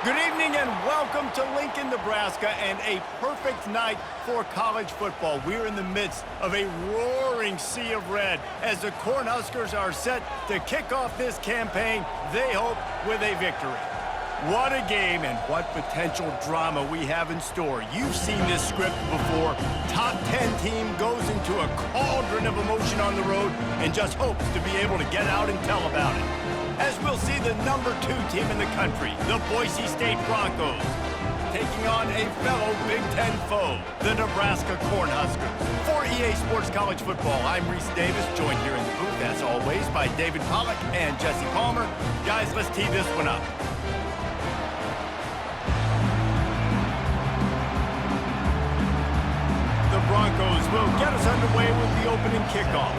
Good evening and welcome to Lincoln, Nebraska, and a perfect night for college football. We're in the midst of a roaring sea of red as the Cornhuskers are set to kick off this campaign, they hope, with a victory. What a game and what potential drama we have in store. You've seen this script before. Top 10 team goes into a cauldron of emotion on the road and just hopes to be able to get out and tell about it. As we'll see the number 2 team in the country, the Boise State Broncos, taking on a fellow Big Ten foe, the Nebraska Cornhuskers. For EA Sports College Football, I'm Reese Davis, joined here in the booth, as always, by David Pollack and Jesse Palmer. Guys, let's tee this one up. The Broncos will get us underway with the opening kickoff.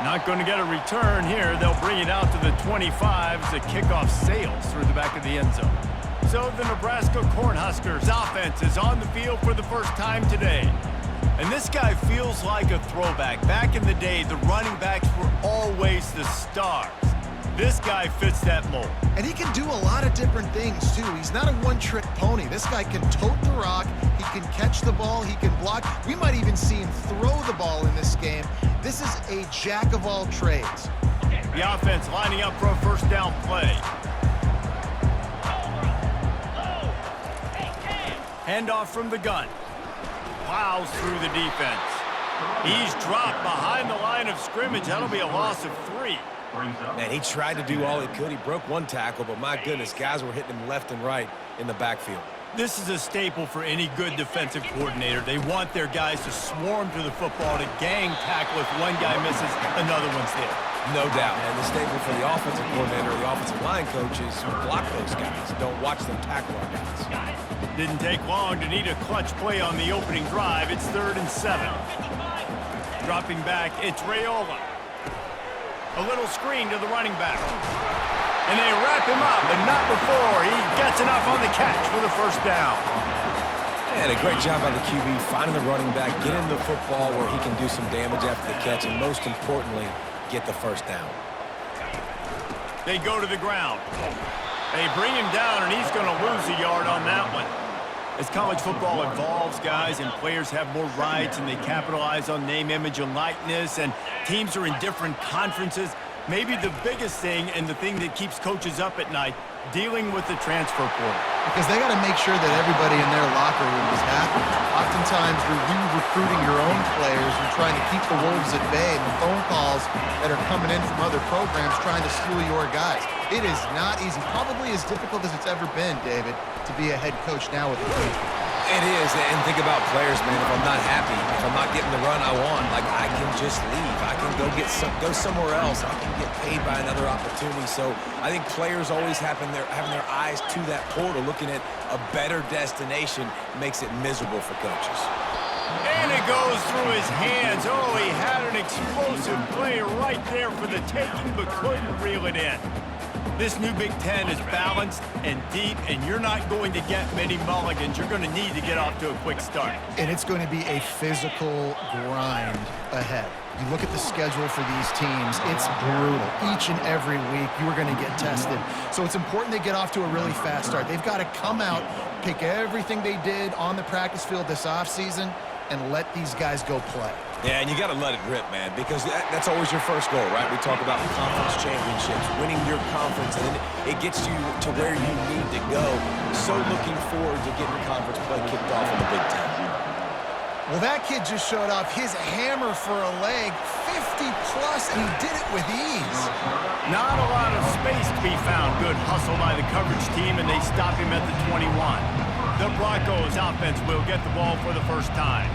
Not going to get a return here. They'll bring it out to the 25 as the kickoff sails through the back of the end zone. So the Nebraska Cornhuskers offense is on the field for the first time today. And this guy feels like a throwback. Back in the day, the running backs were always the stars. This guy fits that mold. And he can do a lot of different things, too. He's not a one-trick pony. This guy can tote the rock. He can catch the ball. He can block. We might even see him throw the ball in this game. This is a jack of all trades. The offense lining up for a first down play. Handoff from the gun. Plows through the defense. He's dropped behind the line of scrimmage. That'll be a loss of 3. Man, he tried to do all he could. He broke one tackle, but my goodness, guys were hitting him left and right in the backfield. This is a staple for any good defensive coordinator. They want their guys to swarm to the football, to gang tackle. If one guy misses, another one's there. No doubt. And the staple for the offensive coordinator or the offensive line coach is block those guys. Don't watch them tackle our guys. Didn't take long to need a clutch play on the opening drive. It's 3rd and 7. Dropping back, it's Raiola. A little screen to the running back. And they wrap him up, but not before he gets enough on the catch for the first down. And a great job by the QB finding the running back, getting the football where he can do some damage after the catch, and most importantly, get the first down. They go to the ground. They bring him down, and he's going to lose a yard on that one. As college football evolves, guys, and players have more rights and they capitalize on name, image, and likeness, and teams are in different conferences, maybe the biggest thing and the thing that keeps coaches up at night, dealing with the transfer portal. Because they got to make sure that everybody in their locker room is happy. Oftentimes, you're re-recruiting your own players. You're trying to keep the wolves at bay, and the phone calls that are coming in from other programs trying to steal your guys. It is not easy. Probably as difficult as it's ever been, David, to be a head coach now with the coach. It is, and think about players, man. If I'm not happy, if I'm not getting the run I want, like, I can just leave. I can go somewhere else. I can get paid by another opportunity. So I think players always having their eyes to that portal, looking at a better destination, makes it miserable for coaches. And it goes through his hands. Oh, he had an explosive play right there for the taking, but couldn't reel it in. This new Big Ten is balanced and deep, and you're not going to get many mulligans. You're going to need to get off to a quick start. And it's going to be a physical grind ahead. You look at the schedule for these teams, it's brutal. Each and every week, you are going to get tested. So it's important they get off to a really fast start. They've got to come out, pick everything they did on the practice field this offseason, and let these guys go play. Yeah, and you got to let it rip, man, because that's always your first goal, right? We talk about conference championships, winning your conference, and then it gets you to where you need to go. So looking forward to getting conference play kicked off in the Big Ten. Well, that kid just showed off his hammer for a leg, 50-plus, and he did it with ease. Not a lot of space to be found. Good hustle by the coverage team, and they stop him at the 21. The Broncos offense will get the ball for the first time.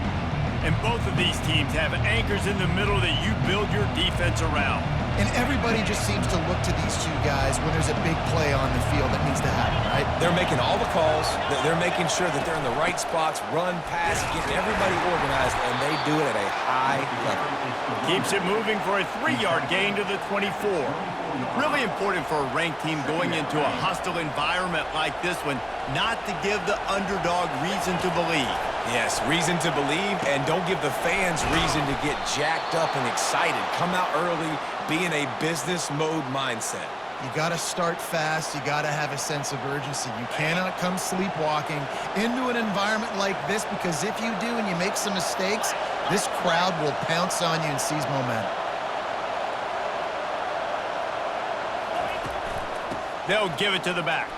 And both of these teams have anchors in the middle that you build your defense around. And everybody just seems to look to these two guys when there's a big play on the field that needs to happen, right? They're making all the calls. They're making sure that they're in the right spots, run, pass, getting everybody organized, and they do it at a high level. Keeps it moving for a 3-yard gain to the 24. Really important for a ranked team going into a hostile environment like this one, not to give the underdog reason to believe. Yes, reason to believe, and don't give the fans reason to get jacked up and excited. Come out early, be in a business mode mindset. You got to start fast. You got to have a sense of urgency. You cannot come sleepwalking into an environment like this, because if you do and you make some mistakes, this crowd will pounce on you and seize momentum. They'll give it to the back.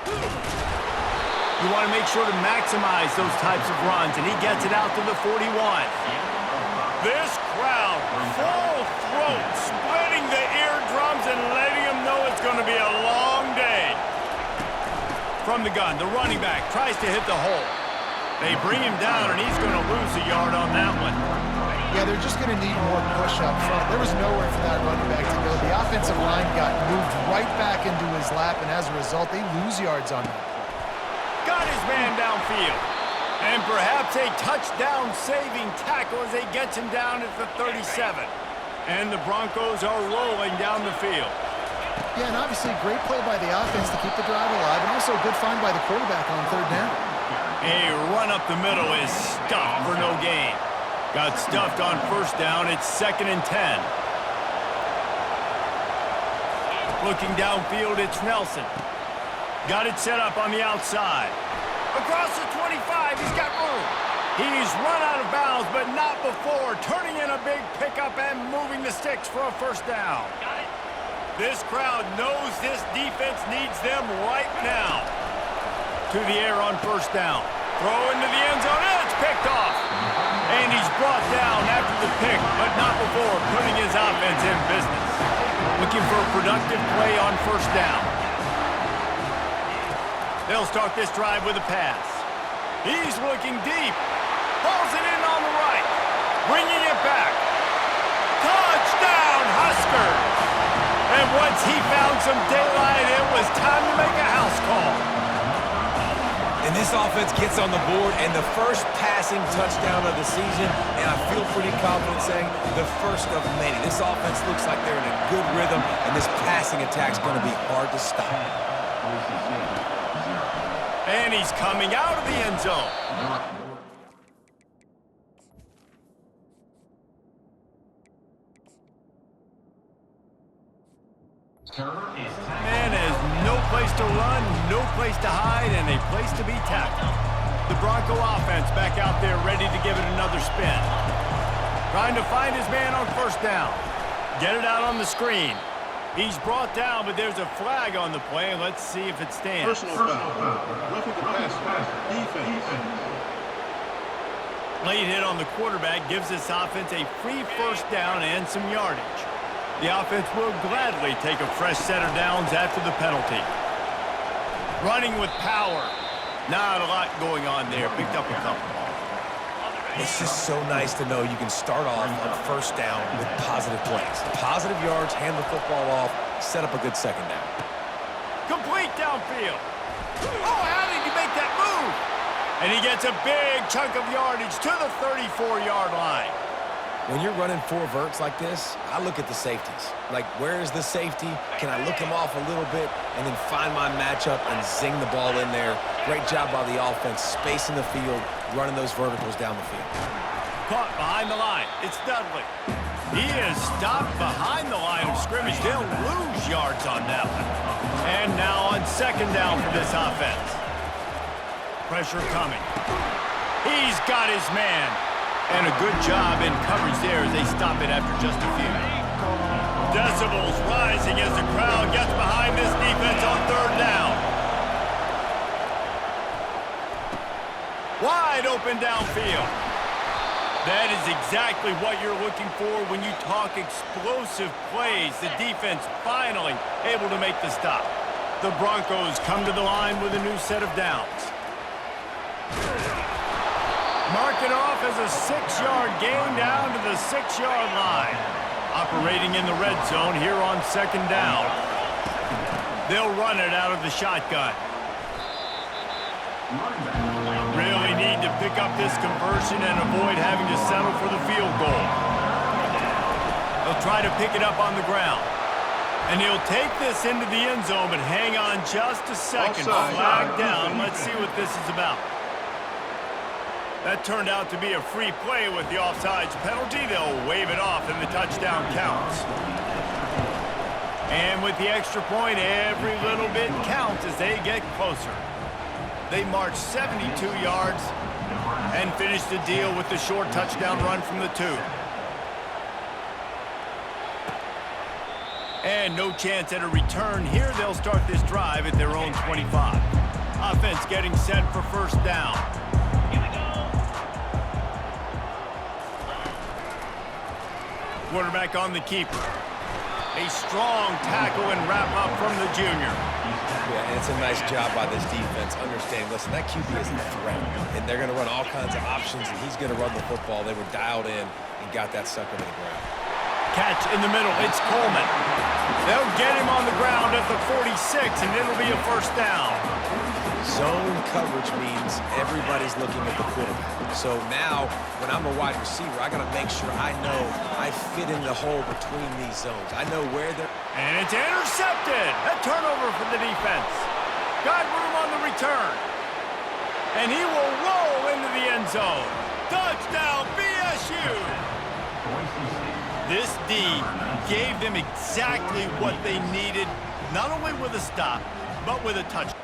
You want to make sure to maximize those types of runs, and he gets it out to the 41. This crowd, full throat, splitting the eardrums and letting them know it's going to be a long day. From the gun, the running back tries to hit the hole. They bring him down, and he's going to lose a yard on that one. Yeah, they're just going to need more push up front. There was nowhere for that running back to go. The offensive line got moved right back into his lap, and as a result, they lose yards on that. Got his man downfield. And perhaps a touchdown-saving tackle as they get him down at the 37. And the Broncos are rolling down the field. Yeah, and obviously great play by the offense to keep the drive alive, and also a good find by the quarterback on third down. A run up the middle is stuffed for no gain. Got stuffed on first down. It's 2nd and 10. Looking downfield, it's Nelson. Got it set up on the outside. Across the 25, he's got room. He's run out of bounds, but not before. Turning in a big pickup and moving the sticks for a first down. This crowd knows this defense needs them right now. To the air on first down. Throw into the end zone, and it's picked off. And he's brought down after the pick, but not before putting his offense in business. Looking for a productive play on first down. They'll start this drive with a pass. He's looking deep. Pulls it in on the right. Bringing it back. Touchdown, Huskers! And once he found some daylight, it was time to make a house call. And this offense gets on the board, and the first passing touchdown of the season, and I feel pretty confident saying the first of many. This offense looks like they're in a good rhythm, and this passing attack's going to be hard to stop. And he's coming out of the end zone. Man has no place to run, no place to hide, and a place to be tackled. The Bronco offense back out there ready to give it another spin. Trying to find his man on first down. Get it out on the screen. He's brought down, but there's a flag on the play. Let's see if it stands. Personal foul. Roughing the pass. Defense. Late hit on the quarterback gives this offense a free first down and some yardage. The offense will gladly take a fresh set of downs after the penalty. Running with power. Not a lot going on there. Picked up a couple. It's just so nice to know you can start off on first down with positive plays. Positive yards, hand the football off, set up a good second down. Complete downfield. Oh, how did he make that move? And he gets a big chunk of yardage to the 34-yard line. When you're running four verts like this, I look at the safeties. Like, where is the safety? Can I look him off a little bit and then find my matchup and zing the ball in there? Great job by the offense, spacing the field, running those verticals down the field. Caught behind the line. It's Dudley. He is stopped behind the line of scrimmage. They'll lose yards on that one. And now on second down for this offense. Pressure coming. He's got his man. And a good job in coverage there as they stop it after just a few. Decibels rising as the crowd gets behind this defense on third down. Wide open downfield. That is exactly what you're looking for when you talk explosive plays. The defense finally able to make the stop. The Broncos come to the line with a new set of downs. Mark it off as a 6-yard gain down to the 6-yard line. Operating in the red zone here on second down. They'll run it out of the shotgun. Really need to pick up this conversion and avoid having to settle for the field goal. They'll try to pick it up on the ground. And he'll take this into the end zone, but hang on just a second. Flag down. Let's see what this is about. That turned out to be a free play with the offsides penalty. They'll wave it off and the touchdown counts. And with the extra point, every little bit counts as they get closer. They march 72 yards and finish the deal with the short touchdown run from the 2. And no chance at a return here. They'll start this drive at their own 25. Offense getting set for first down. Quarterback on the keeper. A strong tackle and wrap-up from the junior. Yeah, and it's a nice job by this defense. Understand, listen, that QB is a threat, and they're going to run all kinds of options, and he's going to run the football. They were dialed in and got that sucker to the ground. Catch in the middle. It's Coleman. They'll get him on the ground at the 46, and it'll be a first down. Zone coverage means everybody's looking at the quarterback. So now, when I'm a wide receiver, I got to make sure I know I fit in the hole between these zones. I know where they're... And it's intercepted. A turnover for the defense. Got room on the return. And he will roll into the end zone. Touchdown, BSU! This D gave them exactly what they needed, not only with a stop, but with a touchdown.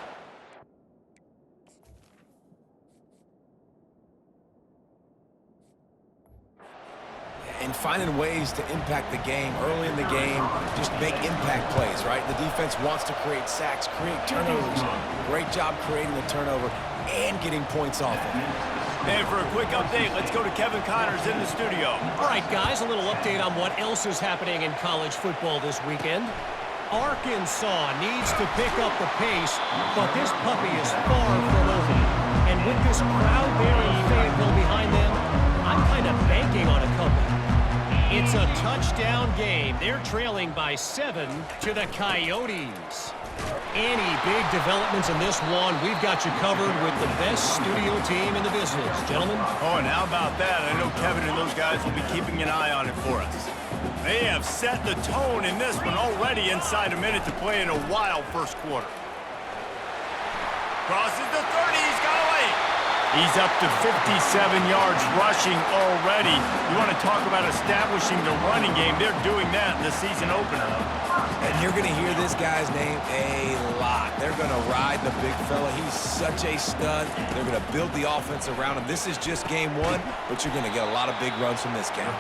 And finding ways to impact the game early in the game, just make impact plays, right? The defense wants to create sacks, create turnovers. Great job creating the turnover and getting points off of it. And for a quick update, let's go to Kevin Connors in the studio. All right, guys, a little update on what else is happening in college football this weekend. Arkansas needs to pick up the pace, but this puppy is far from over. And with this crowd there in Fayetteville behind them, I'm kind of banking on a comeback. It's a touchdown game. They're trailing by 7 to the Coyotes. Any big developments in this one, we've got you covered with the best studio team in the business. Gentlemen? Oh, and how about that? I know Kevin and those guys will be keeping an eye on it for us. They have set the tone in this one already inside a minute to play in a wild first quarter. Crosses the 30. He's got away. He's up to 57 yards rushing already. You want to talk about establishing the running game. They're doing that in the season opener. And you're going to hear this guy's name a lot. They're going to ride the big fella. He's such a stud. They're going to build the offense around him. This is just game 1, but you're going to get a lot of big runs from this game.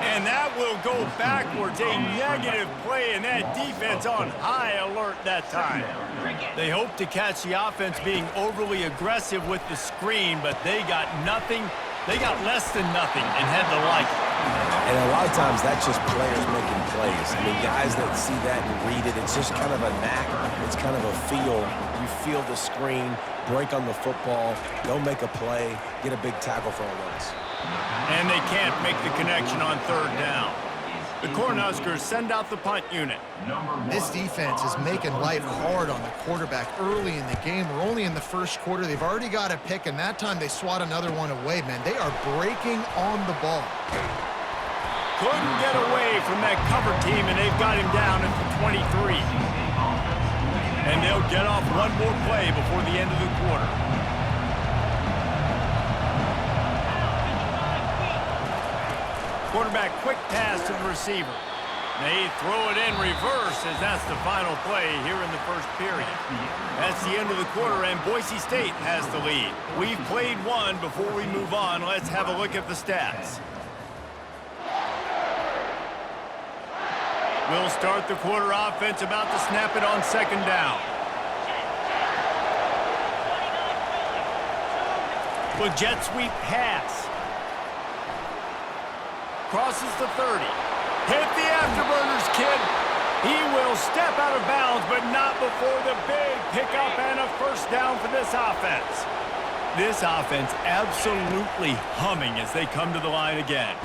And that will go backwards. A negative play, and that defense on high alert that time. They hope to catch the offense being overly aggressive with the screen, but they got nothing. They got less than nothing and had to like it. And a lot of times that's just players making plays. I mean, guys that see that and read it, it's just kind of a knack. It's kind of a feel. You feel the screen, break on the football, go make a play, get a big tackle for a loss. And they can't make the connection on third down. The Cornhuskers send out the punt unit. This defense is making life hard on the quarterback early in the game. We're only in the first quarter. They've already got a pick, and that time they swat another one away, man. They are breaking on the ball. Couldn't get away from that cover team, and they've got him down at the 23. And they'll get off one more play before the end of the quarter. Quarterback quick pass to the receiver. They throw it in reverse as that's the final play here in the first period. That's the end of the quarter, and Boise State has the lead. We've played one. Before we move on, let's have a look at the stats. We'll start the quarter offense about to snap it on second down. With jet sweep pass. Crosses the 30. Hit the afterburners, kid. He will step out of bounds, but not before the big pickup and a first down for this offense. This offense absolutely humming as they come to the line again.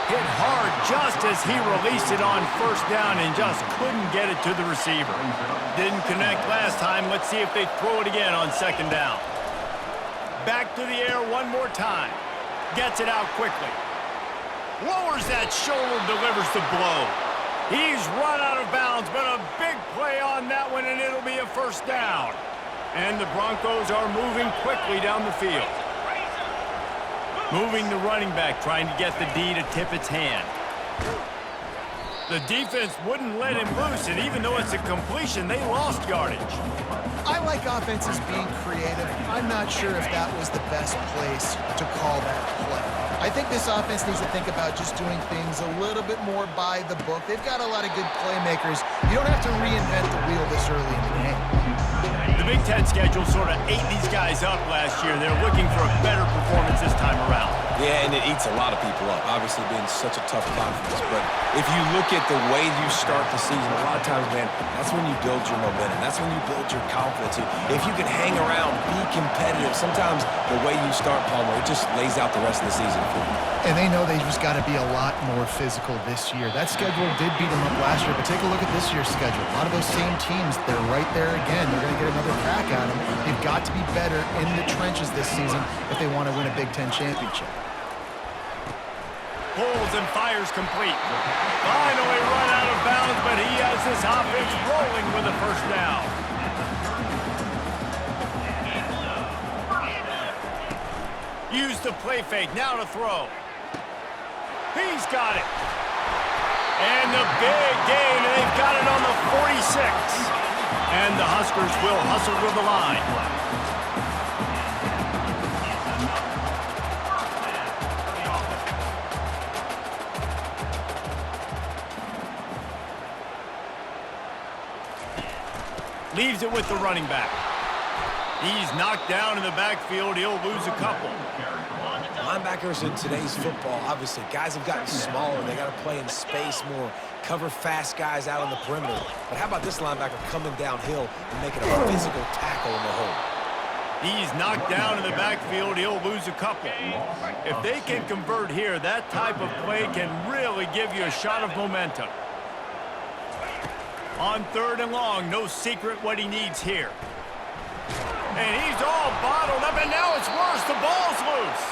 Hit hard just as he released it on first down and just couldn't get it to the receiver. Didn't connect last time. Let's see if they throw it again on second down. Back to the air one more time. Gets it out quickly. Lowers that shoulder, delivers the blow. He's run out of bounds, but a big play on that one, and it'll be a first down. And the Broncos are moving quickly down the field. Moving the running back, trying to get the D to tip its hand. The defense wouldn't let him loose, and even though it's a completion, they lost yardage. I like offenses being creative. I'm not sure if that was the best place to call that play. I think this offense needs to think about just doing things a little bit more by the book. They've got a lot of good playmakers. You don't have to reinvent the wheel this early in the game. The Big Ten schedule sort of ate these guys up last year. They're looking for a better performance this time around. Yeah, and it eats a lot of people up, obviously being such a tough conference. But if you look at the way you start the season, a lot of times, man, that's when you build your momentum. That's when you build your confidence. If you can hang around, be competitive, sometimes the way you start, Palmer, it just lays out the rest of the season for you. And they know they just got to be a lot more physical this year. That schedule did beat them up last year, but take a look at this year's schedule. A lot of those same teams, they're right there again. They're going to get another crack at them. They've got to be better in the trenches this season if they want to win a Big Ten championship. Pulls and fires complete. Finally run out of bounds, but he has this offense rolling with a first down. Use the play fake, now to throw. He's got it. And the big gain, and they've got it on the 46. And the Huskers will hustle to the line. Leaves it with the running back. He's knocked down in the backfield. He'll lose a couple. Linebackers in today's football, obviously, guys have gotten smaller. They got to play in space more, cover fast guys out on the perimeter. But how about this linebacker coming downhill and making a physical tackle in the hole? He's knocked down in the backfield. He'll lose a couple. If they can convert here, that type of play can really give you a shot of momentum. On 3rd and long, no secret what he needs here. And he's all bottled up, and now it's worse. The ball's loose.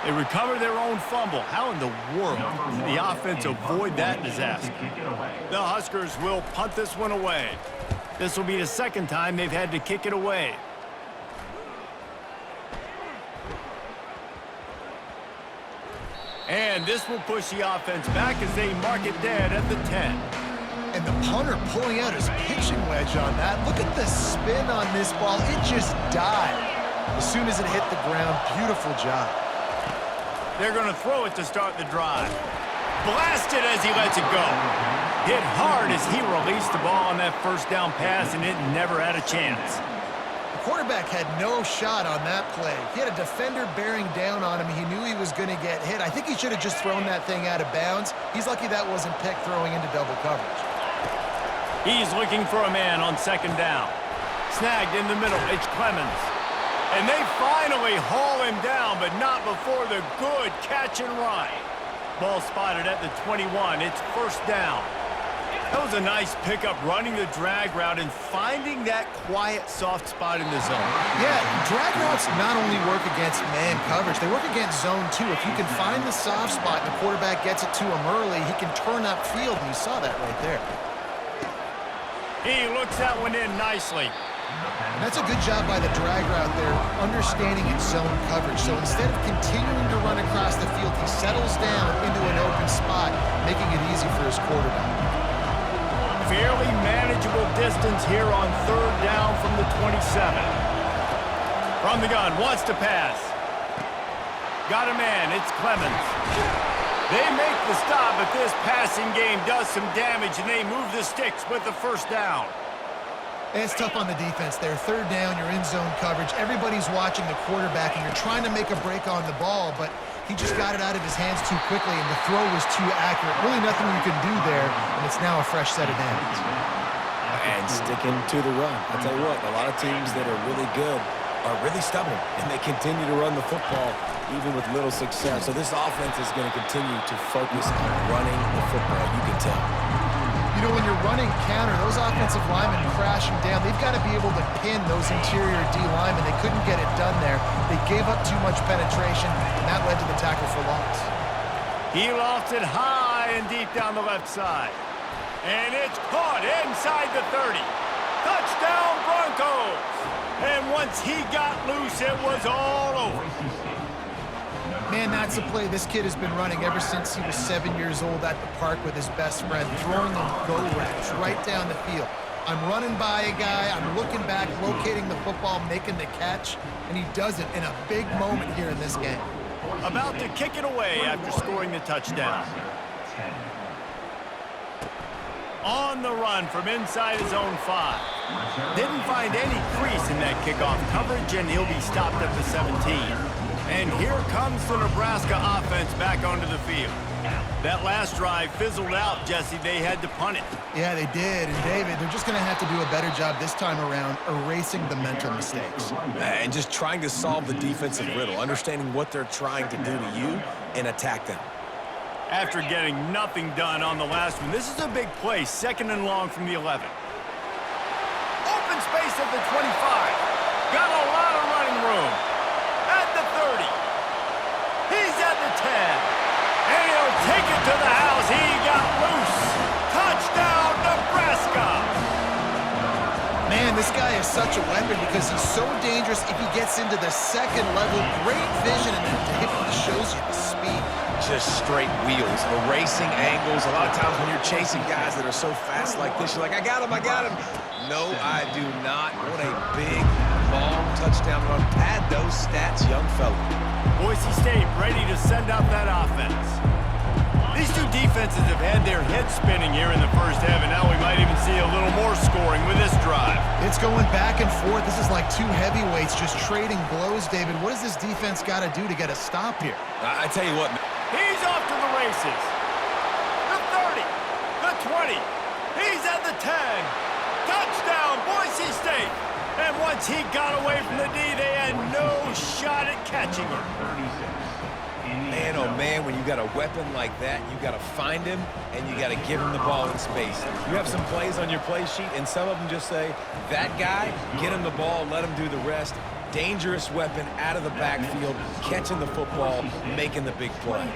They recover their own fumble. How in the world did the offense avoid that disaster? The Huskers will punt this one away. This will be the second time they've had to kick it away. And this will push the offense back as they mark it dead at the 10. And the punter pulling out his pitching wedge on that. Look at the spin on this ball. It just died as soon as it hit the ground. Beautiful job. They're going to throw it to start the drive. Blasted as he lets it go. Hit hard as he released the ball on that first down pass, and it never had a chance. The quarterback had no shot on that play. He had a defender bearing down on him. He knew he was going to get hit. I think he should have just thrown that thing out of bounds. He's lucky that wasn't picked throwing into double coverage. He's looking for a man on 2nd down. Snagged in the middle, it's Clemens. And they finally haul him down, but not before the good catch and run. Ball spotted at the 21, it's 1st down. That was a nice pickup, running the drag route and finding that quiet, soft spot in the zone. Yeah, drag routes not only work against man coverage, they work against zone too. If you can find the soft spot and the quarterback gets it to him early, he can turn upfield, and you saw that right there. He looks that one in nicely. And that's a good job by the drag route there, understanding its zone coverage. So instead of continuing to run across the field, he settles down into an open spot, making it easy for his quarterback. Fairly manageable distance here on 3rd down from the 27. From the gun, wants to pass. Got a man, it's Clemens. They make the stop, but this passing game does some damage, and they move the sticks with the 1st down. And it's tough on the defense there. 3rd down, you're in zone coverage. Everybody's watching the quarterback, and you're trying to make a break on the ball, but he just got it out of his hands too quickly, and the throw was too accurate. Really nothing you can do there, and it's now a fresh set of downs. And sticking to the run. I tell you what, a lot of teams that are really good are really stubborn, and they continue to run the football even with little success. So this offense is going to continue to focus on running the football, you can tell. You know, when you're running counter, those offensive linemen crashing down, they've got to be able to pin those interior D linemen. They couldn't get it done there. They gave up too much penetration, and that led to the tackle for loss. He lofts it high and deep down the left side. And it's caught inside the 30. Touchdown Broncos! And once he got loose, it was all over. Man, that's a play this kid has been running ever since he was 7 years old at the park with his best friend, throwing them go routes right down the field. I'm running by a guy, I'm looking back, locating the football, making the catch, and he does it in a big moment here in this game. About to kick it away after scoring the touchdown. On the run from inside his own 5. Didn't find any crease in that kickoff coverage, and he'll be stopped at the 17. And here comes the Nebraska offense back onto the field. That last drive fizzled out, Jesse. They had to punt it. Yeah, they did. And, David, they're just going to have to do a better job this time around erasing the mental mistakes. And just trying to solve the defensive riddle, understanding what they're trying to do to you and attack them. After getting nothing done on the last one, this is a big play, 2nd and long from the 11. Open space at the 25. Got a lot of running room. At the 30. He's at the 10. And he'll take it to the house. He got loose. Touchdown, Nebraska. Man, this guy is such a weapon because he's so dangerous if he gets into the second level. Great vision, and then David shows you the speed. Just straight wheels, erasing angles. A lot of times when you're chasing guys that are so fast like this, you're like, I got him, I got him. No, I do not. What a big, long touchdown run. Pad those stats, young fella. Boise State ready to send out that offense. These two defenses have had their heads spinning here in the first half, and now we might even see a little more scoring with this drive. It's going back and forth. This is like two heavyweights just trading blows, David. What does this defense got to do to get a stop here? I tell you what, he's off to the races. The 30, the 20. He's at the 10. Touchdown, Boise State. And once he got away from the D, they had no shot at catching him. man, oh man, when you got a weapon like that, you got to find him and you got to give him the ball in space. You have some plays on your play sheet, and some of them just say, that guy, get him the ball, let him do the rest. Dangerous weapon out of the backfield, catching the football, making the big play.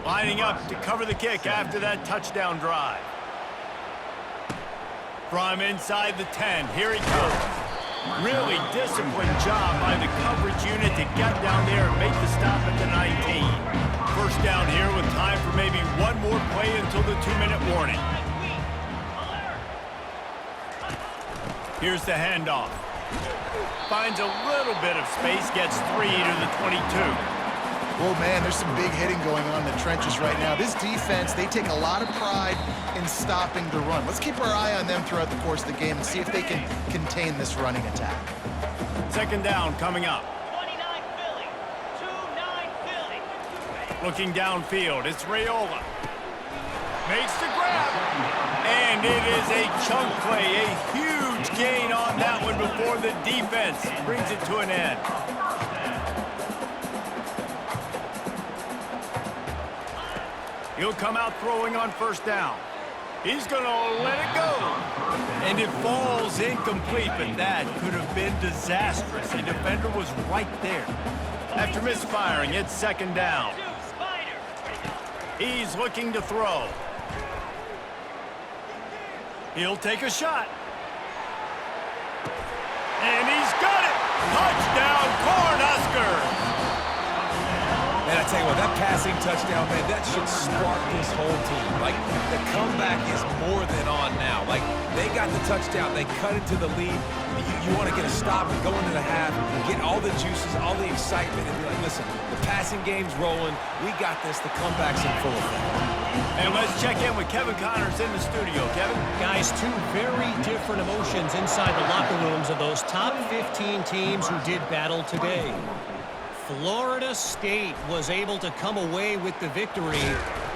Lining up to cover the kick after that touchdown drive. From inside the 10, here he comes. Really disciplined job by the coverage unit to get down there and make the stop at the 19. First down here with time for maybe one more play until the 2-minute warning. Here's the handoff. Finds a little bit of space, gets 3 to the 22. Well, man, there's some big hitting going on in the trenches right now. This defense, they take a lot of pride in stopping the run. Let's keep our eye on them throughout the course of the game and see if they can contain this running attack. Second down coming up. 29 Philly. 2-9 Philly. Looking downfield, it's Raiola. Makes the grab. And it is a chunk play, a huge gain on that one before the defense brings it to an end. He'll come out throwing on first down. He's going to let it go. And it falls incomplete, but that could have been disastrous. The defender was right there. After misfiring, it's second down. He's looking to throw. He'll take a shot. And he's got it. Touchdown, Cornhuskers. Man, I tell you what, that passing touchdown, man, that should spark this whole team. Like, the comeback is more than on now. Like, they got the touchdown. They cut into the lead. You want to get a stop and go into the half, get all the juices, all the excitement, and be like, listen, the passing game's rolling. We got this. The comeback's in full effect. And let's check in with Kevin Connors in the studio. Kevin? Guys, two very different emotions inside the locker rooms of those top 15 teams who did battle today. Florida State was able to come away with the victory,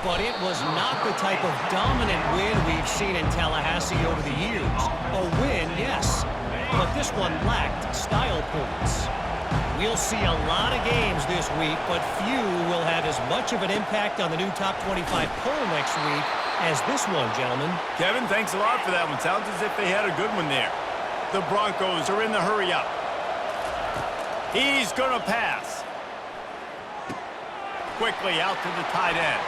but it was not the type of dominant win we've seen in Tallahassee over the years. A win, yes, but this one lacked style points. We'll see a lot of games this week, but few will have as much of an impact on the new top 25 poll next week as this one, gentlemen. Kevin, thanks a lot for that one. Sounds as if they had a good one there. The Broncos are in the hurry up. He's going to pass. Quickly out to the tight end.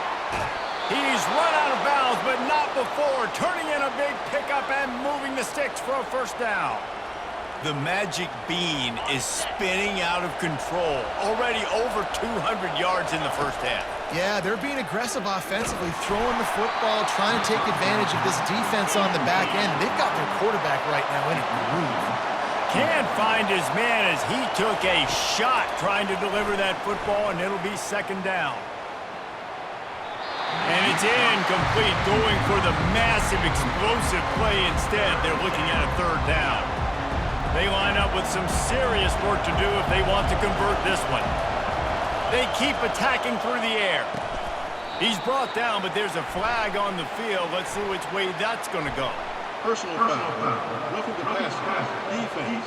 He's run out of bounds, but not before turning in a big pickup and moving the sticks for a first down. The magic bean is spinning out of control. Already over 200 yards in the first half. Yeah, they're being aggressive offensively, throwing the football, trying to take advantage of this defense on the back end. They've got their quarterback right now in a groove. Can't find his man as he took a shot trying to deliver that football, and it'll be second down. And it's incomplete, going for the massive explosive play instead. They're looking at a third down. They line up with some serious work to do if they want to convert this one. They keep attacking through the air. He's brought down, but there's a flag on the field. Let's see which way that's going to go. Personal foul. Roughing the passer. Defense.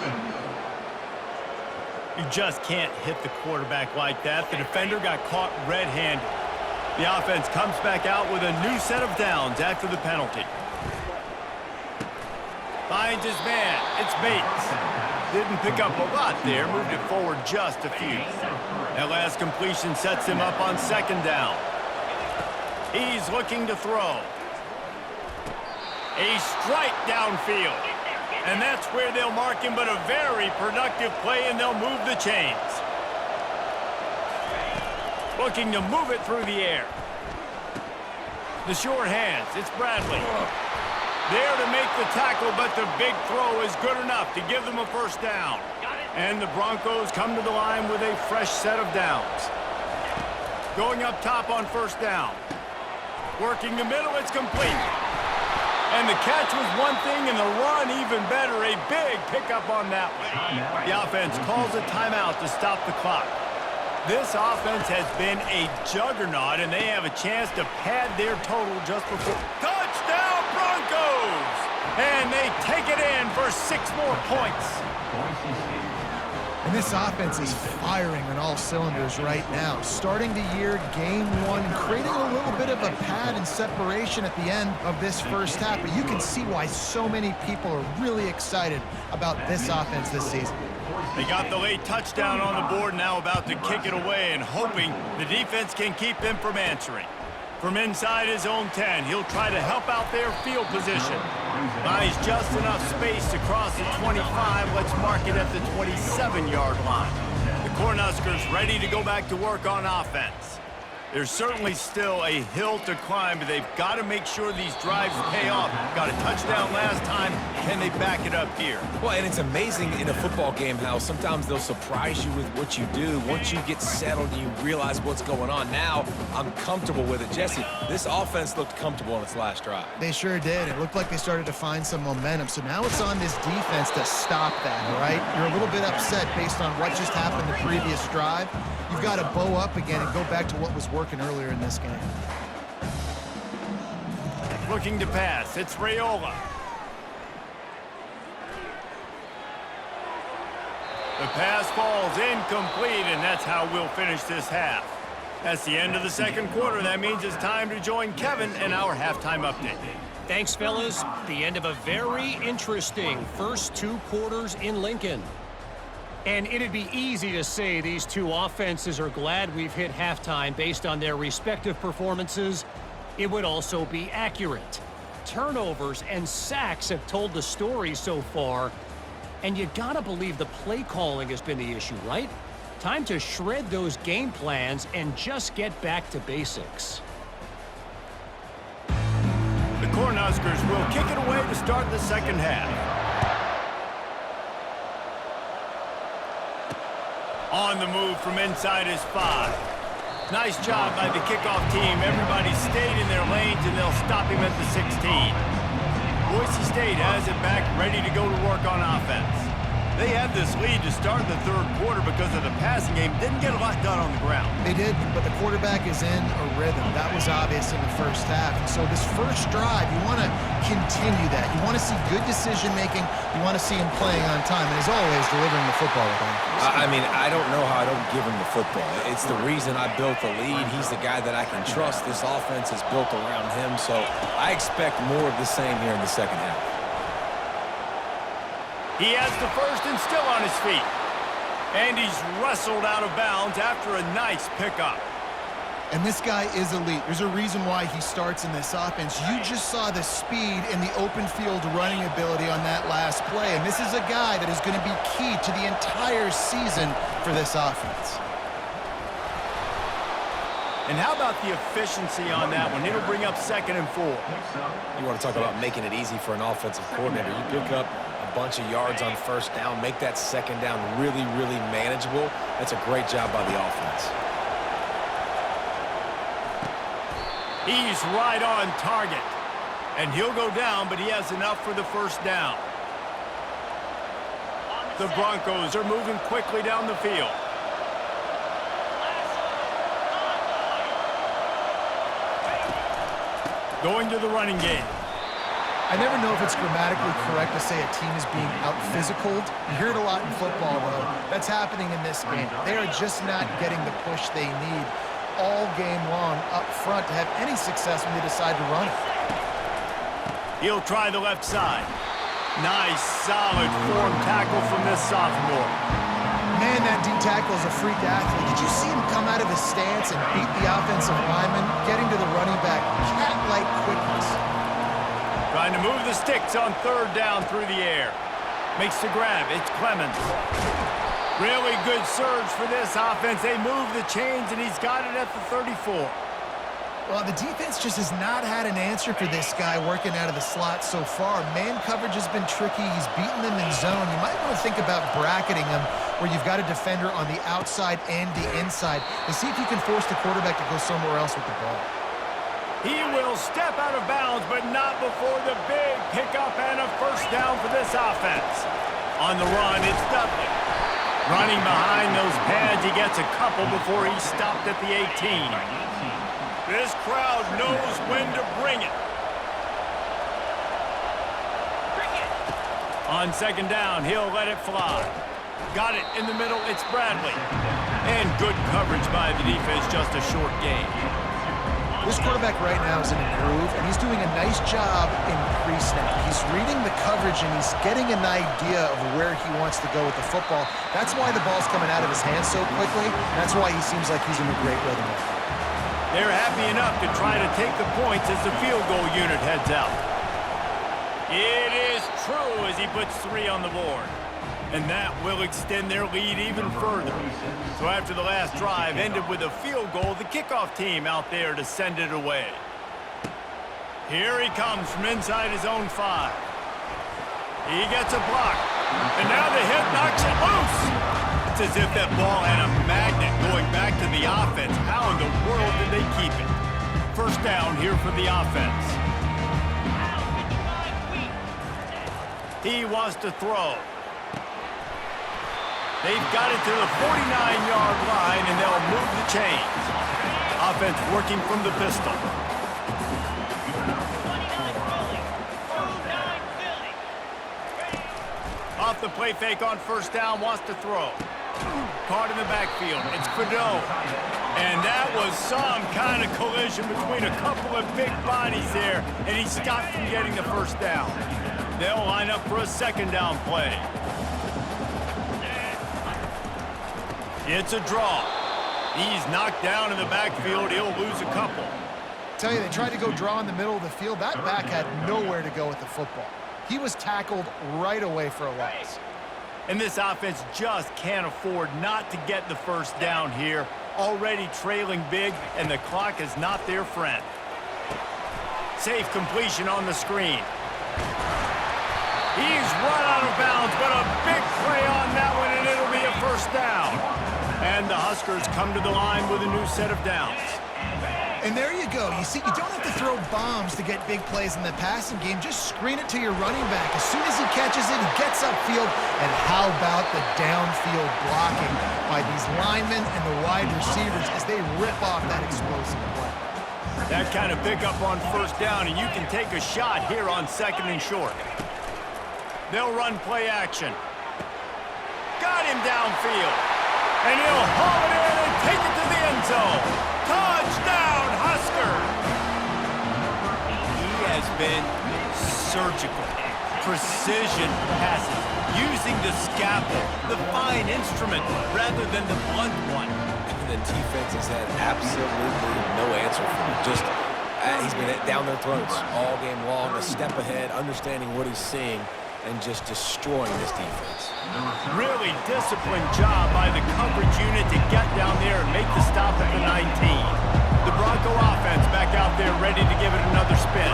You just can't hit the quarterback like that. The defender got caught red-handed. The offense comes back out with a new set of downs after the penalty. Finds his man. It's Bates. Didn't pick up a lot there. Moved it forward just a few. That last completion sets him up on second down. He's looking to throw. A strike downfield. And that's where they'll mark him, but a very productive play, and they'll move the chains. Looking to move it through the air. The sure hands. It's Bradley. There to make the tackle, but the big throw is good enough to give them a first down. And the Broncos come to the line with a fresh set of downs. Going up top on first down. Working the middle, it's complete. And the catch was one thing, and the run even better. A big pickup on that one. The offense calls a timeout to stop the clock. This offense has been a juggernaut, and they have a chance to pad their total just before. Touchdown, Broncos! And they take it in for 6 more points. And this offense is firing on all cylinders right now. Starting the year, game 1, creating a little bit of a pad and separation at the end of this first half. But you can see why so many people are really excited about this offense this season. They got the late touchdown on the board, now about to kick it away and hoping the defense can keep them from answering. From inside his own 10, he'll try to help out their field position. Buys just enough space to cross the 25. Let's mark it at the 27-yard line. The Cornhuskers ready to go back to work on offense. There's certainly still a hill to climb, but they've got to make sure these drives pay off. Got a touchdown last time. Can they back it up here? Well, and it's amazing in a football game how sometimes they'll surprise you with what you do. Once you get settled and you realize what's going on, now I'm comfortable with it. Jesse, this offense looked comfortable on its last drive. They sure did. It looked like they started to find some momentum. So now it's on this defense to stop that, all right? You're a little bit upset based on what just happened the previous drive. You've got to bow up again and go back to what was working earlier in this game. Looking to pass. It's Raiola. The pass falls incomplete, and that's how we'll finish this half. That's the end of the second quarter. That means it's time to join Kevin in our halftime update. Thanks, fellas. The end of a very interesting first 2 quarters in Lincoln. And it'd be easy to say these two offenses are glad we've hit halftime based on their respective performances. It would also be accurate. Turnovers and sacks have told the story so far. And you gotta believe the play calling has been the issue, right? Time to shred those game plans and just get back to basics. The Cornhuskers will kick it away to start the second half. On the move from inside his 5. Nice job by the kickoff team. Everybody stayed in their lanes, and they'll stop him at the 16. Boise State has it back, ready to go to work on offense. They had this lead to start the third quarter because of the passing game. Didn't get a lot done on the ground. They did, but the quarterback is in a rhythm. That was obvious in the first half. So this first drive, you want to continue that. You want to see good decision-making. You want to see him playing on time. And as always, delivering the football. I mean, I don't know how I don't give him the football. It's the reason I built the lead. He's the guy that I can trust. This offense is built around him. So I expect more of the same here in the second half. He has the first and still on his feet. And he's wrestled out of bounds after a nice pickup. And this guy is elite. There's a reason why he starts in this offense. You just saw the speed and the open field running ability on that last play. And this is a guy that is going to be key to the entire season for this offense. And how about the efficiency on that one? It'll bring up 2nd and 4. You want to talk about making it easy for an offensive coordinator. You pick up a bunch of yards on 1st down, make that 2nd down really, really manageable. That's a great job by the offense. He's right on target. And he'll go down, but he has enough for the 1st down. The Broncos are moving quickly down the field. Going to the running game. I never know if it's grammatically correct to say a team is being out-physicaled. You hear it a lot in football, though. That's happening in this game. They are just not getting the push they need all game long up front to have any success when they decide to run it. He'll try the left side. Nice, solid form tackle from this sophomore. Man, that D tackle is a freak athlete. Did you see him come out of his stance and beat the offensive lineman, getting to the running back, cat-like quickness? Trying to move the sticks on 3rd down through the air. Makes the grab. It's Clemens. Really good surge for this offense. They move the chains, and he's got it at the 34. Well, the defense just has not had an answer for this guy working out of the slot so far. Man coverage has been tricky. He's beaten them in zone. You might want to think about bracketing him where you've got a defender on the outside and the inside to see if you can force the quarterback to go somewhere else with the ball. He will step out of bounds, but not before the big pickup and a 1st down for this offense. On the run, it's Dudley. Running behind those pads, he gets a couple before he stopped at the 18. This crowd knows when to bring it. On 2nd down, he'll let it fly. Got it in the middle, it's Bradley. And good coverage by the defense, just a short gain. This quarterback right now is in a groove, and he's doing a nice job in pre-snap. He's reading the coverage, and he's getting an idea of where he wants to go with the football. That's why the ball's coming out of his hands so quickly. That's why he seems like he's in a great rhythm. They're happy enough to try to take the points as the field goal unit heads out. It is true as he puts 3 on the board. And that will extend their lead even further. So after the last drive ended with a field goal, the kickoff team out there to send it away. Here he comes from inside his own 5. He gets a block. And now the hit knocks it loose. It's as if that ball had a magnet going back to the offense. How in the world did they keep it? 1st down here for the offense. He wants to throw. They've got it to the 49-yard line, and they'll move the chains. Offense working from the pistol. Off the play fake on 1st down, wants to throw. Caught in the backfield. It's Fedot. And that was some kind of collision between a couple of big bodies there, and he stopped from getting the 1st down. They'll line up for a 2nd down play. It's a draw. He's knocked down in the backfield. He'll lose a couple. Tell you, they tried to go draw in the middle of the field. That back had nowhere to go with the football. He was tackled right away for a loss. And this offense just can't afford not to get the 1st down here. Already trailing big, and the clock is not their friend. Safe completion on the screen. He's run out of bounds, but a big play on that one, and it'll be a 1st down. And the Huskers come to the line with a new set of downs. And there you go. You see, you don't have to throw bombs to get big plays in the passing game. Just screen it to your running back. As soon as he catches it, he gets upfield. And how about the downfield blocking by these linemen and the wide receivers as they rip off that explosive play. That kind of pickup on 1st down, and you can take a shot here on 2nd and short. They'll run play action. Got him downfield. And he'll haul it in and take it to the end zone. Touchdown, Huskers! He has been surgical. precision passes, using the scalpel, the fine instrument, rather than the blunt one. And the defense has had absolutely no answer for him. Just, he's been down their throats all game long, a step ahead, understanding what he's seeing, and just destroying this defense. Really disciplined job by the coverage unit to get down there and make the stop at the 19. The Bronco offense back out there ready to give it another spin.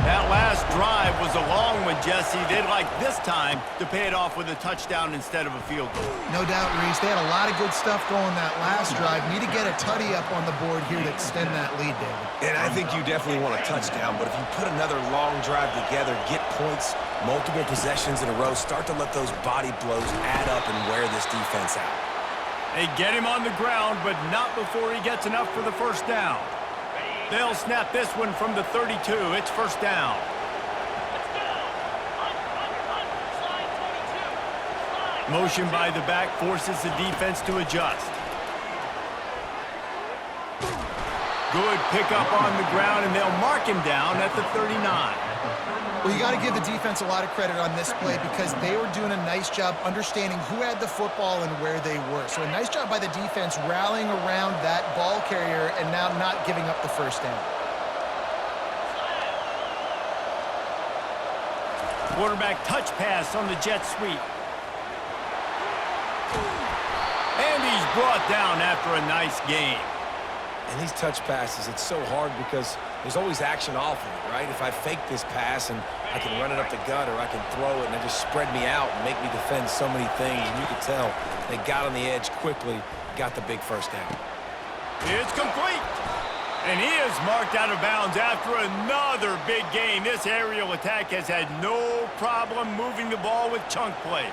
That last drive was a long one, Jesse. They'd like this time to pay it off with a touchdown instead of a field goal. No doubt, Reese. They had a lot of good stuff going that last drive. Need to get a tutty up on the board here to extend that lead, David. And I think you definitely want a touchdown, but if you put another long drive together, get points, multiple possessions in a row, start to let those body blows add up and wear this defense out. They get him on the ground, but not before he gets enough for the first down. They'll snap this one from the 32. It's first down. Let's go. Slide 22. Slide. Motion by the back forces the defense to adjust. Good pickup on the ground, and they'll mark him down at the 39. Well, you got to give the defense a lot of credit on this play because they were doing a nice job understanding who had the football and where they were. So a nice job by the defense rallying around that ball carrier and now not giving up the first down. Quarterback touch pass on the jet sweep. And he's brought down after a nice game. And these touch passes, it's so hard because there's always action off of it, right? If I fake this pass and I can run it up the gut or I can throw it and it just spread me out and make me defend so many things, and you can tell they got on the edge quickly, got the big first down. It's complete. And he is marked out of bounds after another big gain. This aerial attack has had no problem moving the ball with chunk plays.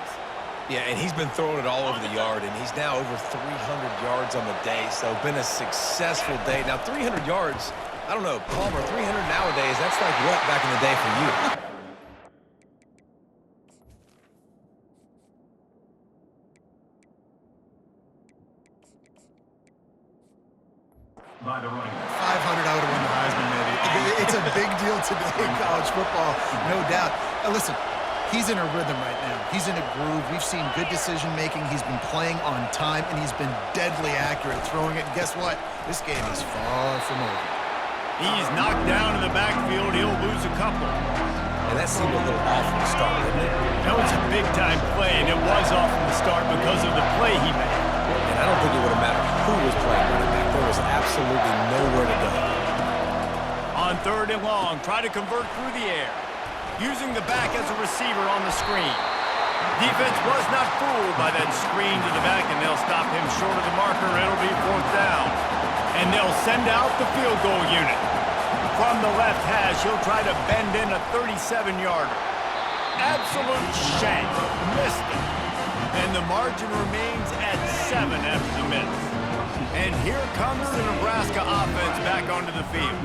Yeah, and he's been throwing it all over the yard, and he's now over 300 yards on the day, so been a successful day. Now, 300 yards, I don't know, Palmer, 300 nowadays, that's like what back in the day for you? By the running 500, I would have won the Heisman, maybe. It's a big deal today in college football, no doubt. Now, listen. He's in a rhythm right now. He's in a groove. We've seen good decision-making. He's been playing on time, and he's been deadly accurate throwing it. And guess what? This game is far from over. He's knocked down in the backfield. He'll lose a couple. And that seemed a little off from the start, didn't it? That was a big-time play, and it was off from the start because of the play he made. And I don't think it would have mattered who was playing running back. There was absolutely nowhere to go. On third and long, try to convert through the air. Using the back as a receiver on the screen. Defense was not fooled by that screen to the back, and they'll stop him short of the marker. It'll be fourth down. And they'll send out the field goal unit. From the left hash, he'll try to bend in a 37-yarder. Absolute shank. Missed it. And the margin remains at 7 after the miss. And here comes the Nebraska offense back onto the field.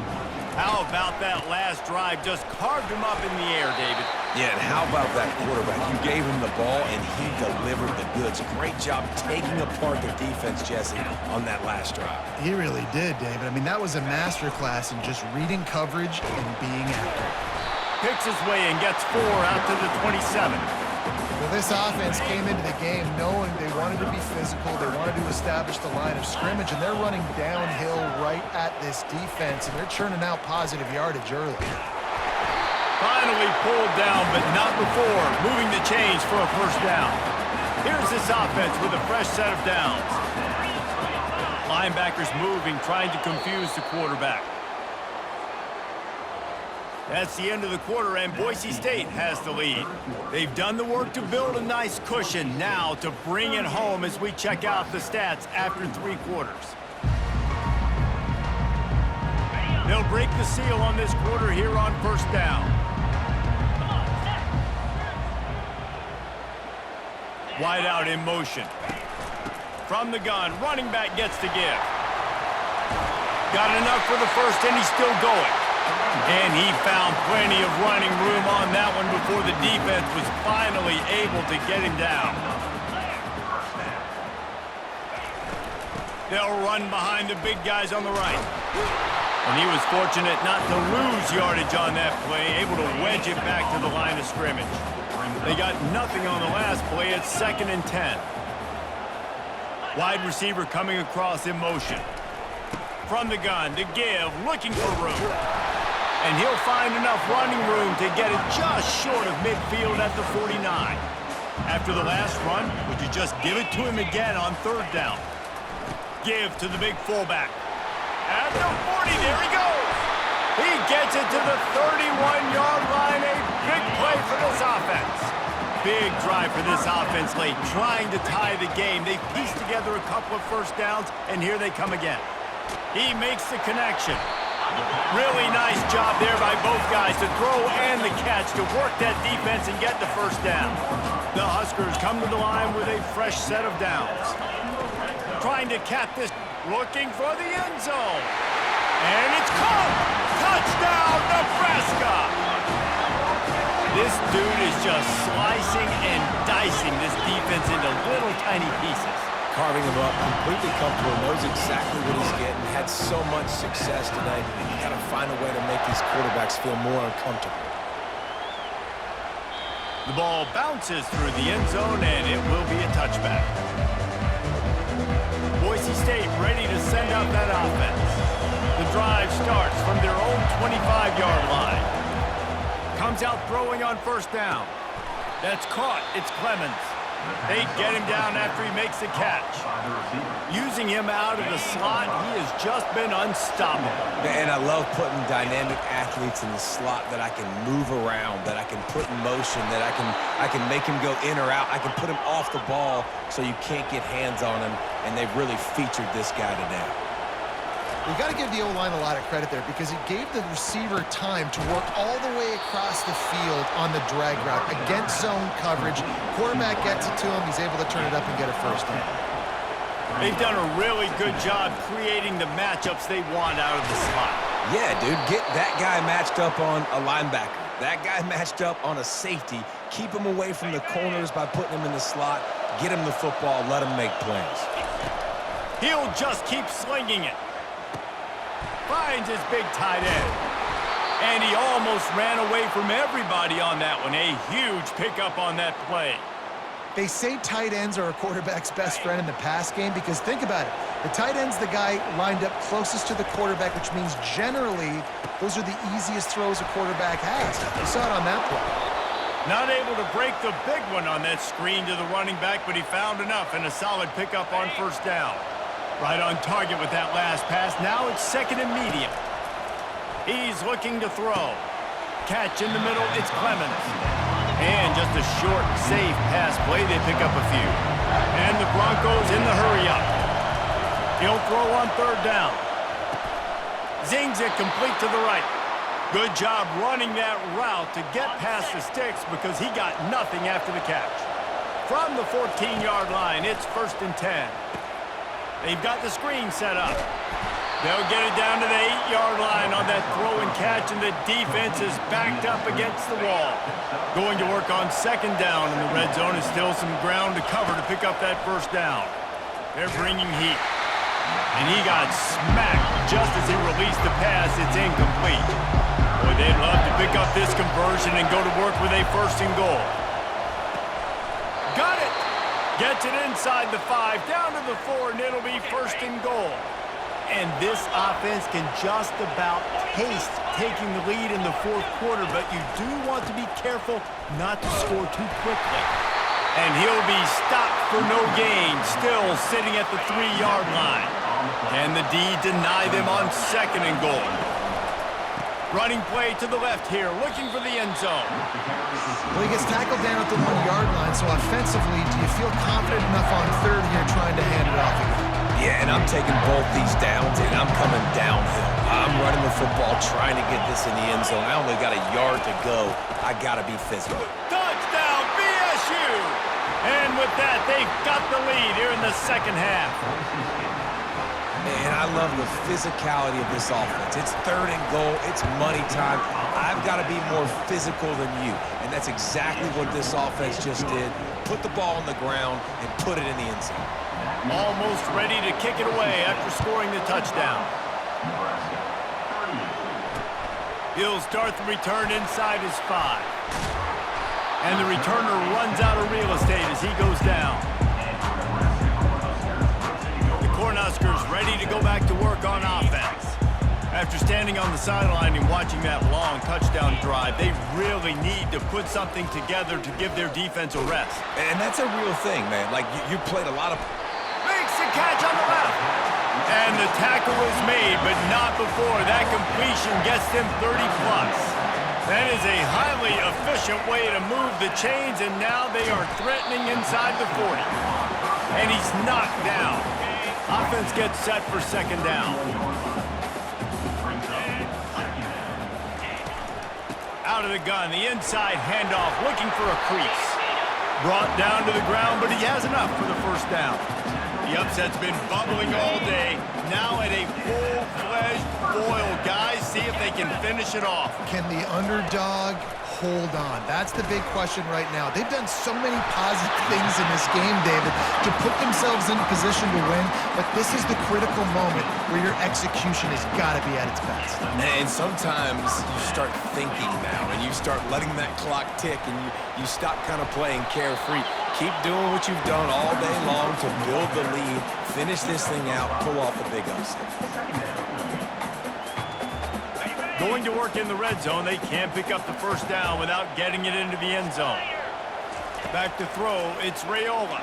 How about that last drive? Just carved him up in the air, David. Yeah, and how about that quarterback? You gave him the ball, and he delivered the goods. Great job taking apart the defense, Jesse, on that last drive. He really did, David. I mean, that was a masterclass in just reading coverage and being accurate. Picks his way and gets 4 out to the 27. Well, this offense came into the game knowing they wanted to be physical, they wanted to establish the line of scrimmage, and they're running downhill right at this defense, and they're churning out positive yardage early. Finally pulled down, but not before moving the chains for a first down. Here's this offense with a fresh set of downs. Linebackers moving, trying to confuse the quarterback. That's the end of the quarter, and Boise State has the lead. They've done the work to build a nice cushion. Now to bring it home as we check out the stats after 3 quarters. They'll break the seal on this quarter here on first down. Wide out in motion. From the gun, running back gets to give. Got enough for the first, and he's still going. And he found plenty of running room on that one before the defense was finally able to get him down. They'll run behind the big guys on the right. And he was fortunate not to lose yardage on that play, able to wedge it back to the line of scrimmage. They got nothing on the last play. It's 2nd and 10. Wide receiver coming across in motion. From the gun to give, looking for room. And he'll find enough running room to get it just short of midfield at the 49. After the last run, would you just give it to him again on 3rd down? Give to the big fullback. At the 40, there he goes. He gets it to the 31-yard line. A big play for this offense. Big drive for this offense late, trying to tie the game. They pieced together a couple of first downs, and here they come again. He makes the connection. Really nice job there by both guys to throw and the catch to work that defense and get the first down. The Huskers come to the line with a fresh set of downs. Trying to cap this, looking for the end zone. And it's caught! Touchdown, Nebraska! This dude is just slicing and dicing this defense into little tiny pieces. Carving him up, completely comfortable, knows exactly what he's getting, had so much success today. You got to find a way to make these quarterbacks feel more uncomfortable. The ball bounces through the end zone, and it will be a touchback. Boise State ready to send out that offense. The drive starts from their own 25-yard line. Comes out throwing on 1st down. That's caught. It's Clemens. They get him down after he makes the catch. Using him out of the slot, he has just been unstoppable. And I love putting dynamic athletes in the slot that I can move around, that I can put in motion, that I can make him go in or out. I can put him off the ball so you can't get hands on him, and they've really featured this guy today. You got to give the O-line a lot of credit there because it gave the receiver time to work all the way across the field on the drag route against zone coverage. Quarterback gets it to him. He's able to turn it up and get a first down. They've done a really good job creating the matchups they want out of the slot. Yeah, dude, get that guy matched up on a linebacker. That guy matched up on a safety. Keep him away from the corners by putting him in the slot. Get him the football. Let him make plays. He'll just keep slinging it. Finds his big tight end. And he almost ran away from everybody on that one. A huge pickup on that play. They say tight ends are a quarterback's best friend in the pass game because think about it. The tight end's the guy lined up closest to the quarterback, which means generally those are the easiest throws a quarterback has. We saw it on that play. Not able to break the big one on that screen to the running back, but he found enough and a solid pickup on 1st down. Right on target with that last pass. Now it's 2nd and medium. He's looking to throw. Catch in the middle. It's Clemens. And just a short, safe pass play. They pick up a few. And the Broncos in the hurry-up. He'll throw on 3rd down. Zings it complete to the right. Good job running that route to get past the sticks because he got nothing after the catch. From the 14-yard line, it's 1st and 10. They've got the screen set up. They'll get it down to the 8-yard line on that throw and catch, and the defense is backed up against the wall. Going to work on 2nd down in the red zone. Is still some ground to cover to pick up that 1st down. They're bringing heat. And he got smacked just as he released the pass. It's incomplete. Boy, they'd love to pick up this conversion and go to work with a 1st and goal. Got it! Gets it inside the 5, down to the 4, and it'll be 1st and goal. And this offense can just about taste taking the lead in the 4th quarter, but you do want to be careful not to score too quickly. And he'll be stopped for no gain, still sitting at the 3-yard line. Can the D deny them on 2nd and goal? Running play to the left here, looking for the end zone. Well, he gets tackled down at the 1-yard line, so offensively, do you feel confident enough on 3rd here trying to hand it off again? Yeah, and I'm taking both these downs, and I'm coming downhill. I'm running the football, trying to get this in the end zone. I only got a yard to go. I got to be physical. Touchdown, BSU! And with that, they've got the lead here in the 2nd half. Man, I love the physicality of this offense. It's 3rd and goal. It's money time. I've got to be more physical than you. And that's exactly what this offense just did. Put the ball on the ground and put it in the end zone. Almost ready to kick it away after scoring the touchdown. He'll start the return inside his 5. And the returner runs out of real estate as he goes down. The Cornhuskers ready to go back to work on offense. After standing on the sideline and watching that long touchdown drive, they really need to put something together to give their defense a rest. And that's a real thing, man. Like, you played a lot of... Makes the catch on the left. And the tackle is made, but not before that completion gets them 30-plus. That is a highly efficient way to move the chains, and now they are threatening inside the 40. And he's knocked down. Offense gets set for second down. Out of the gun, the inside handoff, looking for a crease. Brought down to the ground, but he has enough for the first down. The upset's been bubbling all day. Now at a full-fledged boil. Guys, see if they can finish it off. Can the underdog hold on? That's the big question right now. They've done so many positive things in this game, David, to put themselves in position to win, but this is the critical moment where your execution has got to be at its best. And sometimes you start thinking now, and you start letting that clock tick, and you stop kind of playing carefree. Keep doing what you've done all day long to build the lead, finish this thing out, pull off the big upset. Going to work in the red zone, they can't pick up the first down without getting it into the end zone. Back to throw, it's Raiola.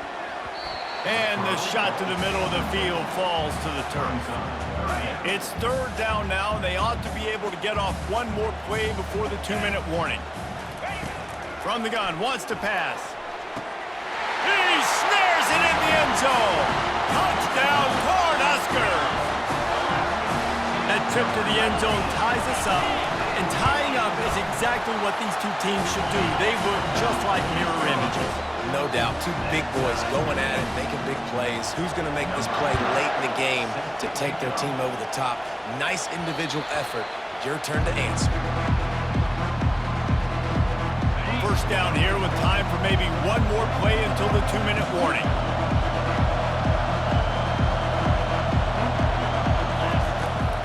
And the shot to the middle of the field falls to the turf. It's third down now, and they ought to be able to get off one more play before the 2-minute warning. From the gun, wants to pass. He snares it in the end zone. Touchdown, Cornhuskers. That trip to the end zone ties us up, and tying up is exactly what these two teams should do. They look just like mirror images. No doubt, two big boys going at it, making big plays. Who's going to make this play late in the game to take their team over the top? Nice individual effort. Your turn to answer. First down here with time for maybe one more play until the 2-minute warning.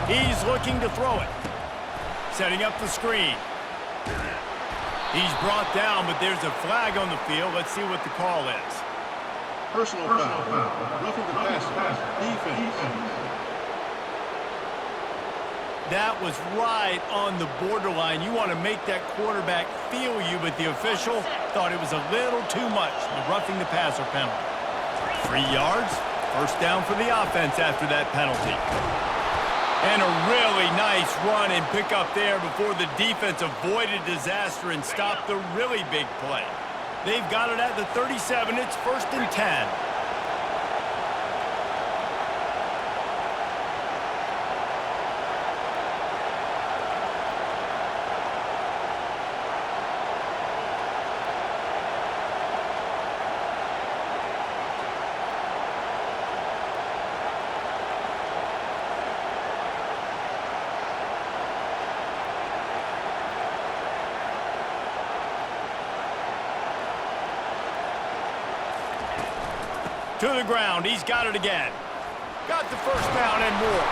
He's looking to throw it. Setting up the screen. He's brought down, but there's a flag on the field. Let's see what the call is. Personal foul. Roughing the passer. Defense. That was right on the borderline. You want to make that quarterback feel you, but the official thought it was a little too much. The roughing the passer penalty. 3 yards. First down for the offense after that penalty. And a really nice run and pick up there before the defense avoided disaster and stopped the really big play. They've got it at the 37. It's 1st and 10. To the ground, he's got it again. Got the first down and more.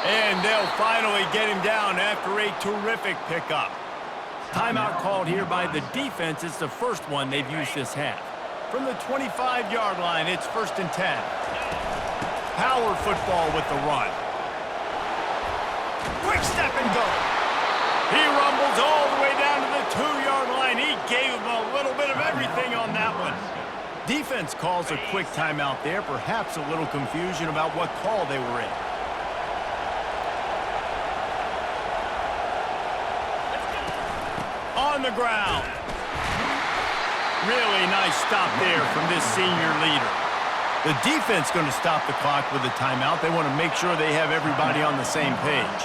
And they'll finally get him down after a terrific pickup. Timeout called here by the defense. It's the first one they've used this half. From the 25-yard line, it's 1st and 10. Power football with the run. Quick step and go. He rumbles all the way down to the 2-yard line. He gave him a little bit of everything on that one. Defense calls a quick timeout there, perhaps a little confusion about what call they were in. On the ground. Really nice stop there from this senior leader. The defense going to stop the clock with a timeout. They want to make sure they have everybody on the same page.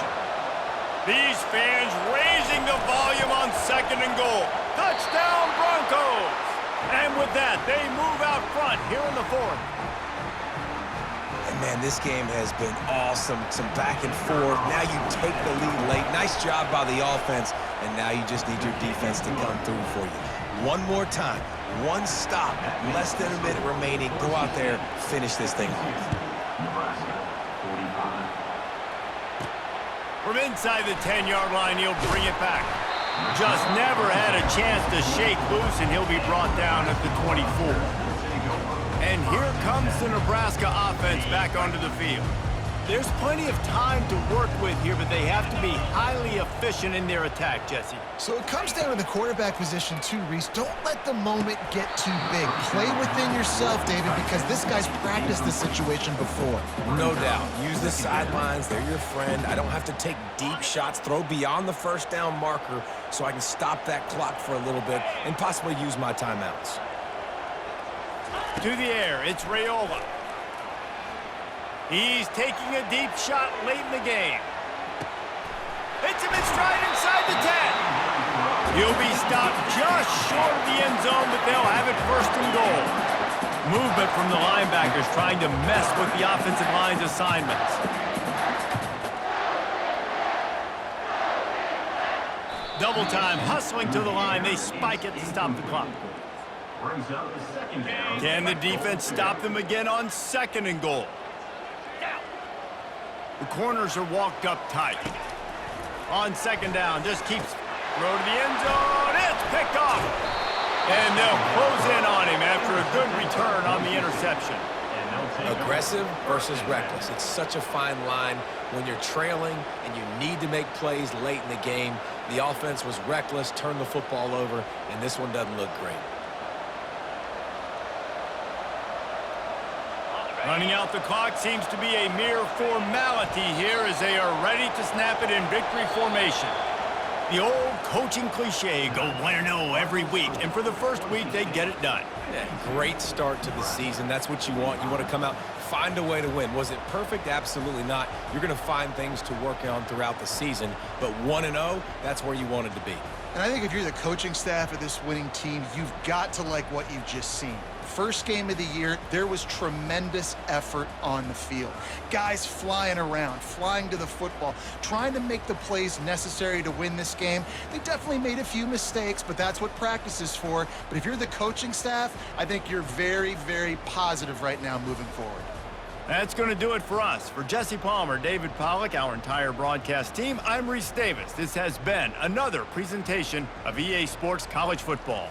These fans raising the volume on 2nd and goal. Touchdown, Broncos! And with that, they move out front here in the 4th. And man, this game has been awesome. Some back and forth. Now you take the lead late. Nice job by the offense. And now you just need your defense to come through for you. One more time. One stop. Less than a minute remaining. Go out there, finish this thing off. From inside the 10-yard line, he'll bring it back. Just never had a chance to shake loose, and he'll be brought down at the 24. And here comes the Nebraska offense back onto the field. There's plenty of time to work with here, but they have to be highly efficient in their attack, Jesse. So it comes down to the quarterback position too, Reese. Don't let the moment get too big. Play within yourself, David, because this guy's practiced this situation before. No doubt. Use the sidelines. They're your friend. I don't have to take deep shots, throw beyond the first down marker so I can stop that clock for a little bit and possibly use my timeouts. To the air, it's Raiola. He's taking a deep shot late in the game. Hits him in stride inside the 10. He'll be stopped just short of the end zone, but they'll have it first and goal. Movement from the linebackers trying to mess with the offensive line's assignments. Double time, hustling to the line. They spike it to stop the clock. Can the defense stop them again on second and goal? The corners are walked up tight. On second down, just keeps throw to the end zone. It's picked off. And they'll close in on him after a good return on the interception. Aggressive versus reckless. It's such a fine line when you're trailing and you need to make plays late in the game. The offense was reckless, turned the football over, and this one doesn't look great. Running out the clock seems to be a mere formality here as they are ready to snap it in victory formation. The old coaching cliche, go 1-0 every week, and for the first week, they get it done. Yeah, great start to the season. That's what you want. You want to come out, find a way to win. Was it perfect? Absolutely not. You're going to find things to work on throughout the season, but 1-0, that's where you wanted to be. And I think if you're the coaching staff of this winning team, you've got to like what you've just seen. First game of the year, there was tremendous effort on the field. Guys flying around, flying to the football, trying to make the plays necessary to win this game. They definitely made a few mistakes, but that's what practice is for. But if you're the coaching staff, I think you're very, very positive right now moving forward. That's going to do it for us. For Jesse Palmer, David Pollack, our entire broadcast team, I'm Reese Davis. This has been another presentation of EA Sports College Football.